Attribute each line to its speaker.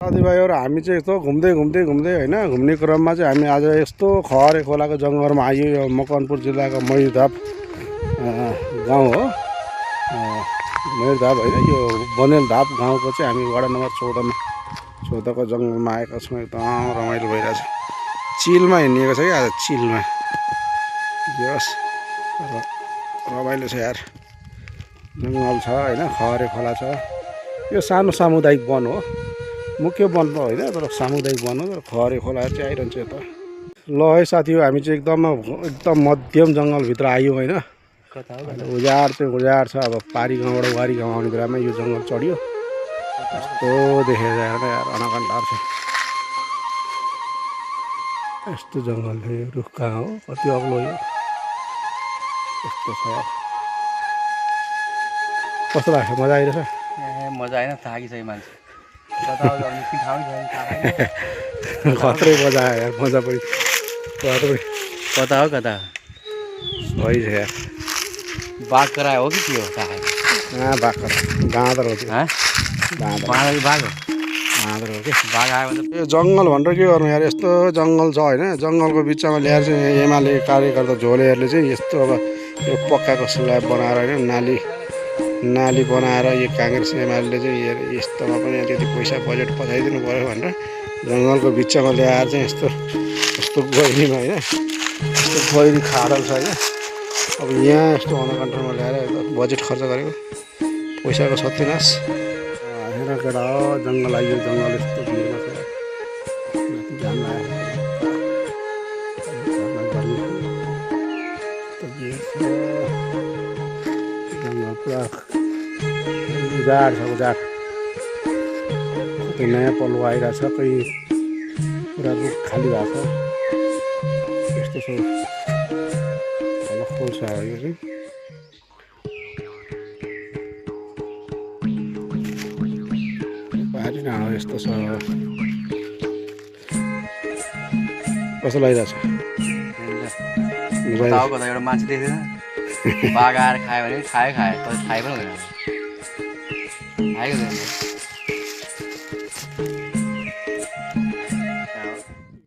Speaker 1: साथीभाइहरू हामी चाहिँ यस्तो घुम्दै होइन घुम्ने क्रममा चाहिँ हामी आज यस्तो खहरे खोलाको जङ्गलमा आइयो। यो मकवानपुर जिल्लाको मयूरधाप गाउँ हो। मयूरधाप होइन, यो बनेलधाप गाउँको चाहिँ हामी वडा नम्बर 14 को जङ्गलमा आएका छौँ। एकदम रमाइलो भइरहेछ। चिलमा हिँडिएको छ कि आज चिलमा। जस रमाइलो छ यार। जङ्गल छ होइन, खहरे खोला छ। यो सानो सामुदायिक वन हो, मुख्य वन त होइन तर सामुदायिक वन हो। तर खहरे खोला चाहिँ आइरहन्छ यता। ल है साथी हो, हामी चाहिँ एकदम मध्यम जङ्गलभित्र आयौँ होइन। उजाड चाहिँ उजाड छ। अब पारी गाउँबाट वारी गाउँ आउने बेलामा यो जङ्गल चढ्यो। यस्तो देखेर यार अनकन्डार छ। यस्तो जङ्गल थियो। यो रुख कहाँ हो, कति अग्लो यो। यस्तो छ। कस्तो लाग्छ? मजा आइरहेछ?
Speaker 2: मजा आएन, थाकिसक्यो मान्छे।
Speaker 1: खत्रै मजा आयो यार। मजा पनि
Speaker 2: कता हो कता
Speaker 1: सही छ यार।
Speaker 2: बाघ करायो हो कि के हो?
Speaker 1: बाघ बाँदर हो कि
Speaker 2: बाघ
Speaker 1: हो कि
Speaker 2: बाघ आयो भने
Speaker 1: यो जङ्गल भनेर के गर्नु यार। यस्तो जङ्गल छ होइन, जङ्गलको बिचमा ल्याएर चाहिँ एमाले कार्यकर्ता झोलेहरूले चाहिँ यस्तो अब यो पक्काको स्ल्याब बनाएर होइन, नाली बनाएर यो काङ्ग्रेस एमाले चाहिँ यस्तोमा पनि अलिकति पैसा बजेट पठाइदिनु पऱ्यो भनेर जङ्गलको बिचमा ल्याएर चाहिँ यस्तो गहिरीमा होइन, यस्तो गहिरी खाडल छ होइन। अब यहाँ यस्तो अनकन्ट्रोलमा ल्याएर बजेट खर्च गरेको, पैसाको सत्यनाश। हेर केटा हो, जङ्गल आइयो। जङ्गल यस्तो भिडमा छ। घाम लाग्यो। जङ्गल पुरा उजाड छ, उजाड। कतै नयाँ पल्लो आइरहेको छ, कहीँ पुरा रुख खाली भएको छ। यस्तो छ। खोल छ यो चाहिँ। पारी न यस्तो छ। कस्तो लागिरहेछ?
Speaker 2: कता एउटा मान्छे देख्दैन। बाघ आएर खायो भने खायो तर खायो पनि हुँदैन। खाएको छैन।